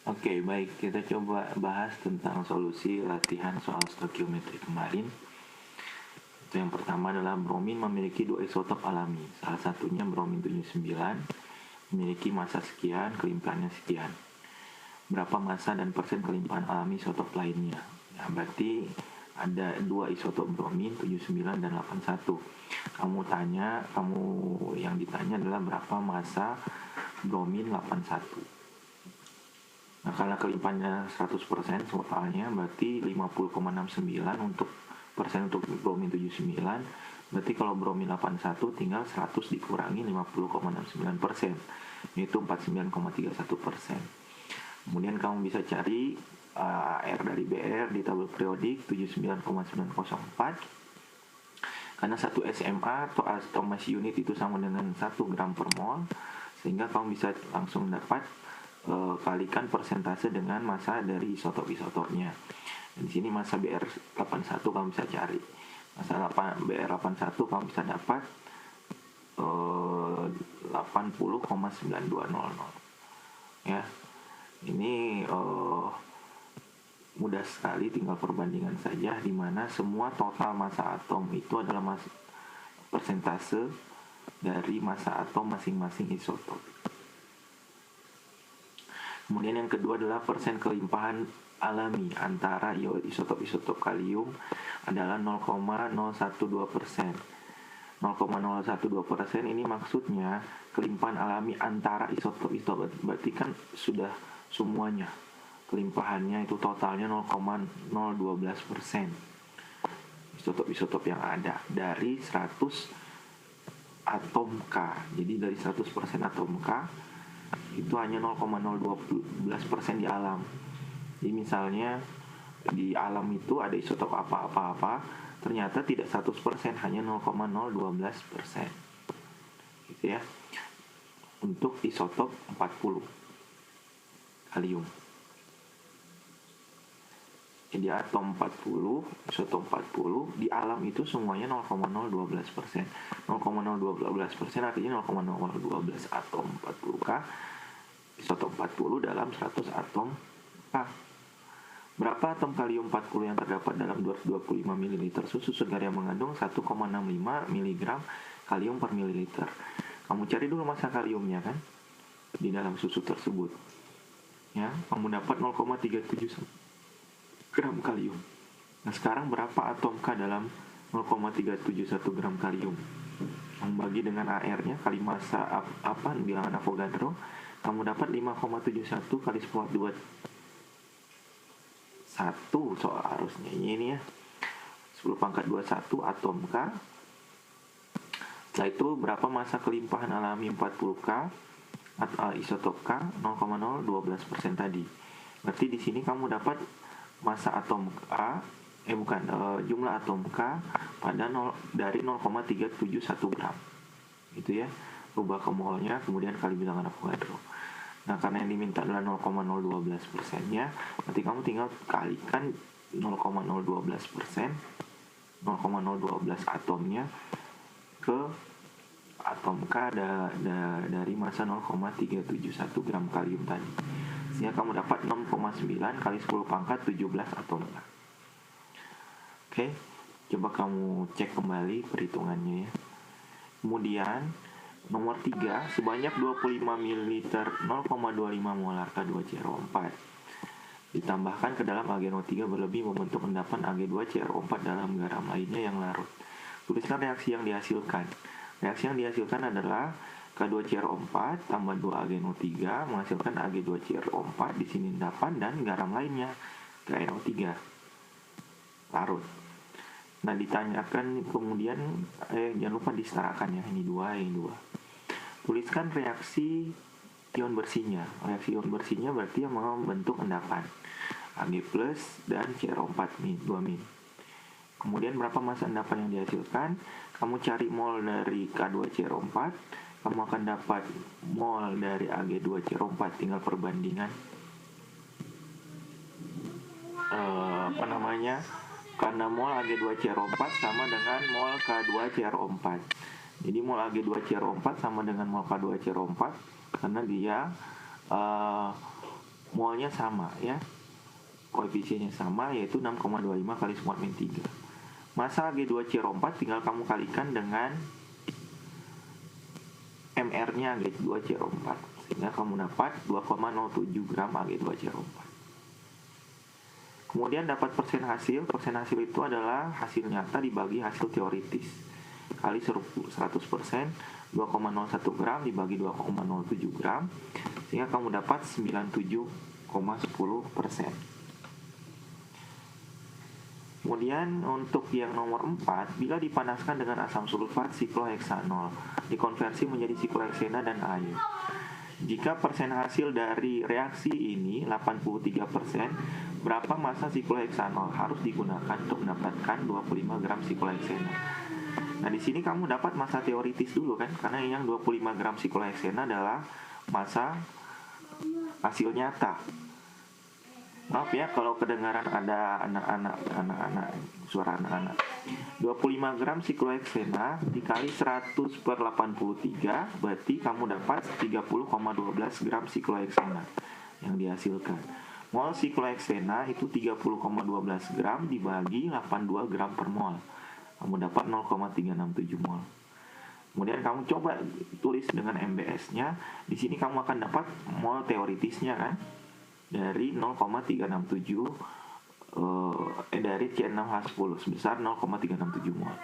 Oke, baik. Kita coba bahas tentang solusi latihan soal stoikiometri kemarin. Itu yang pertama adalah bromin memiliki dua isotop alami. Salah satunya bromin 79 memiliki massa sekian, kelimpahannya sekian. Berapa massa dan persen kelimpahan alami isotop lainnya? Nah, berarti ada dua isotop bromin 79 dan 81. Kamu yang ditanya adalah berapa massa bromin 81. Nah, karena kelimpahannya 100% totalnya, berarti 50,69 untuk persen untuk bromin 79. Berarti kalau bromin 81 tinggal 100 dikurangi 50,69%, yaitu 49,31%. Kemudian kamu bisa cari R dari BR di tabel periodik 79,904. Karena 1 SMA atau mass unit itu sama dengan 1 gram per mol, sehingga kamu bisa langsung dapat kalikan persentase dengan massa dari isotop-isotopnya. Dan di sini massa BR81 kamu bisa cari. Massa BR81 kamu bisa dapat 80,9200. Ya. Ini mudah sekali, tinggal perbandingan saja, di mana semua total massa atom itu adalah persentase dari massa atom masing-masing isotop. Kemudian yang kedua adalah persen kelimpahan alami antara isotop-isotop kalium adalah 0,012%. 0,012% ini maksudnya kelimpahan alami antara isotop-isotop, berarti kan sudah semuanya kelimpahannya itu totalnya 0,012% isotop-isotop yang ada dari 100 atom K. Jadi dari 100% atom K itu hanya 0,012% di alam. Jadi misalnya di alam itu ada isotop apa-apa, ternyata tidak 100%, hanya 0,012%. Gitu ya. Untuk isotop 40 kalium. Jadi atom 40, isotop 40 di alam itu semuanya 0,012%. 0,012% artinya 0,012 atom 40K, isotop 40 dalam 100 atom K. Berapa atom kalium 40 yang terdapat dalam 225 ml susu segar yang mengandung 1,65 mg kalium per mililiter? Kamu cari dulu massa kaliumnya kan di dalam susu tersebut. Ya, kamu dapat 0,37 gram kalium. Nah, sekarang berapa atom K dalam 0,371 gram kalium? Kamu bagi dengan AR-nya kali massa bilangan Avogadro, kamu dapat 5,71 kali 10 1 soal harusnya ini ya. 10 pangkat 21 atom K. Setelah itu berapa massa kelimpahan alami 40K isotop K? 0,012% tadi. Berarti di sini kamu dapat massa atom K jumlah atom K pada dari 0,371 gram. Itu ya. Rubah ke molnya, kemudian kali bilangan Avogadro. Nah, karena yang diminta adalah 0,012%-nya, berarti kamu tinggal kalikan 0,012%, 0,012 atomnya ke atom K dari massa 0,371 gram kalium tadi. Sehingga kamu dapat 6,9 kali 10 pangkat 17 atom K. Oke, coba kamu cek kembali perhitungannya ya. Kemudian nomor 3, sebanyak 25 ml 0,25 molar K2CrO4 ditambahkan ke dalam AgNO3 berlebih membentuk endapan Ag2CrO4 dalam garam lainnya yang larut. Tuliskan reaksi yang dihasilkan. Reaksi yang dihasilkan adalah K2CrO4 tambah 2 AgNO3 menghasilkan Ag2CrO4, di sini endapan, dan garam lainnya KNO3 larut. Nah, ditanyakan kemudian jangan lupa disetarakan ya, ini dua. Tuliskan reaksi ion bersihnya. Reaksi ion bersihnya berarti yang membentuk endapan Ag+ dan CrO4 2-. Kemudian berapa massa endapan yang dihasilkan? Kamu cari mol dari K2CrO4, kamu akan dapat mol dari Ag2CrO4, tinggal perbandingan karena mol Ag2CrO4 sama dengan mol K2CrO4. Jadi mol Ag2CrO4 sama dengan mol K2CrO4 karena dia mol molnya sama ya, koefisiennya sama, yaitu 6,25 kali square min 3. Massa Ag2CO4 tinggal kamu kalikan dengan MR-nya Ag2CO4, sehingga kamu dapat 2,07 gram Ag2CO4. Kemudian dapat persen hasil. Persen hasil itu adalah hasil nyata dibagi hasil teoritis kali 100%, 2,01 gram dibagi 2,07 gram, sehingga kamu dapat 97,10%. Kemudian untuk yang nomor 4, bila dipanaskan dengan asam sulfat sikloheksanol, dikonversi menjadi sikloheksana dan air. Jika persen hasil dari reaksi ini 83%, berapa massa sikloheksanol harus digunakan untuk mendapatkan 25 gram sikloheksana? Nah, di sini kamu dapat massa teoritis dulu kan, karena yang 25 gram sikloheksana adalah massa hasil nyata. Maaf ya kalau kedengaran ada anak-anak suara anak-anak. 25 gram sikloheksana dikali 100/83 berarti kamu dapat 30,12 gram sikloheksana yang dihasilkan. Mol sikloheksana itu 30,12 gram dibagi 82 gram per mol. Kamu dapat 0,367 mol. Kemudian kamu coba tulis dengan MBS-nya. Di sini kamu akan dapat mol teoritisnya kan, dari 0,367 dari C6H10 sebesar 0,367 mol.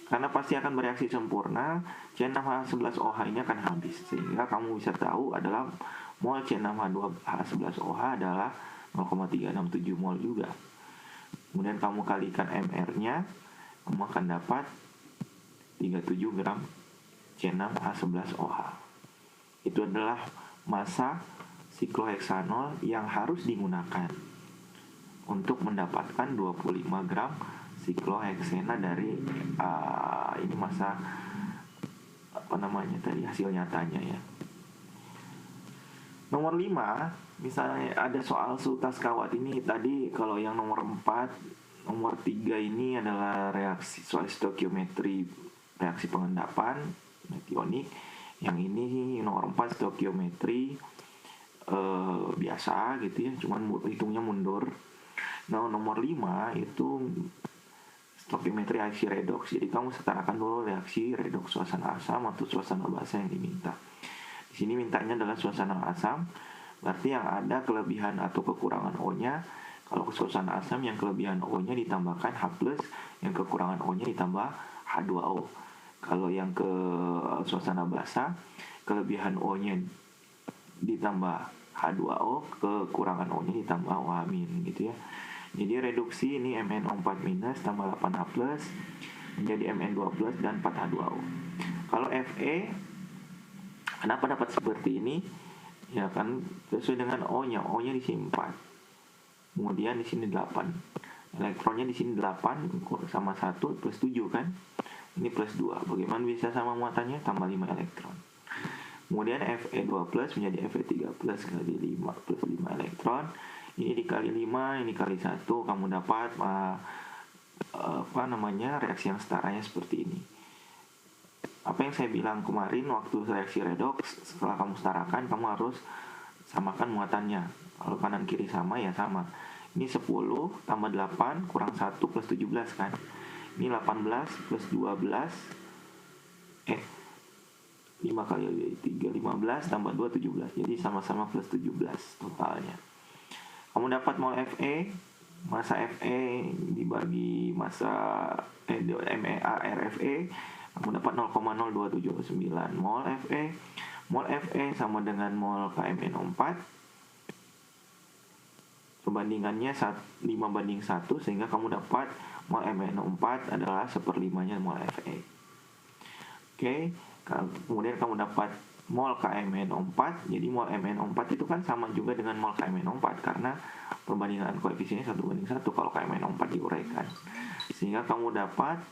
Karena pasti akan bereaksi sempurna, C6H11OH ini akan habis, sehingga kamu bisa tahu adalah mol C6H12H11OH adalah 0,367 mol juga. Kemudian kamu kalikan MR-nya, kamu akan dapat 37 gram C6H11OH. Itu adalah massa sikloheksanol yang harus digunakan untuk mendapatkan 25 gram sikloheksana dari ini massa hasil nyatanya ya. Nomor 5, misalnya ada soal sultas kawat ini tadi. Kalau yang nomor 4, nomor 3 ini adalah reaksi soal stoikiometri reaksi pengendapan metionik. Yang ini nomor 4 stoikiometri biasa gitu ya, cuman hitungnya mundur. Nah, nomor 5 itu stoikiometri reaksi redoks. Jadi kamu setarakan dulu reaksi redoks suasana asam atau suasana basa yang diminta. Di sini mintanya adalah suasana asam, berarti yang ada kelebihan atau kekurangan O-nya. Kalau ke suasana asam yang kelebihan O-nya ditambahkan H+, yang kekurangan O-nya ditambah H2O. Kalau yang ke suasana basa, kelebihan O-nya ditambah H2O, kekurangan O-nya ditambah OH- gitu ya. Jadi reduksi ini MnO4- tambah 8H+ menjadi Mn2+ dan 4H2O. Kalau Fe, kenapa dapat seperti ini? Ya kan sesuai dengan O-nya. O-nya di sini 4. Kemudian di sini 8. Elektronnya di sini 8 sama 1 plus 7 kan? Ini plus 2. Bagaimana bisa sama muatannya? Tambah 5 elektron. Kemudian Fe2+ menjadi Fe3+ kali 5 plus 5 elektron. Ini dikali 5, ini kali 1, kamu dapat reaksi yang setaranya seperti ini. Apa yang saya bilang kemarin waktu reaksi redoks, setelah kamu setarakan, kamu harus samakan muatannya. Kalau kanan kiri sama ya sama. Ini 10 tambah 8 kurang 1 plus 17 kan. Ini 18 plus 12 5 kali 3 15 tambah 2 17. Jadi sama-sama plus 17 totalnya. Kamu dapat mol Fe, massa Fe dibagi massa RFE, kamu dapat 0,0279 mol Fe. Mol Fe sama dengan mol KMnO4. Perbandingannya 5:1, sehingga kamu dapat mol MnO4 adalah 1/5 mol Fe. Oke, kemudian kamu dapat mol KMnO4. Jadi mol MnO4 itu kan sama juga dengan mol KMnO4 karena perbandingan koefisiennya 1:1 kalau KMnO4 diuraikan. Sehingga kamu dapat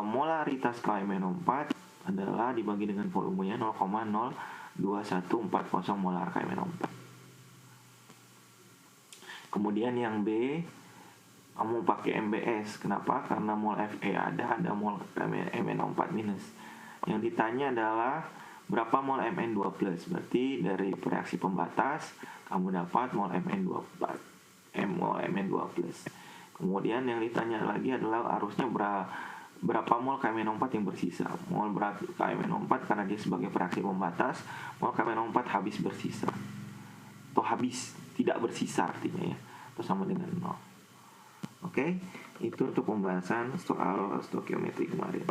molaritas KMnO4 adalah dibagi dengan volumenya 0,02140 molar KMnO4. Kemudian yang B, kamu pakai MBS. Kenapa? Karena mol Fe ada mol MnO4-. Yang ditanya adalah berapa mol Mn2+. Berarti dari reaksi pembatas kamu dapat mol Mn2+. Kemudian yang ditanya lagi adalah arusnya berapa mol KMnO4 yang bersisa. Mol KMnO4 karena dia sebagai reaksi pembatas, mol KMnO4 habis bersisa. Atau habis, tidak bersisa artinya ya. Atau sama dengan 0. Oke, itu untuk pembahasan soal stoikiometri kemarin.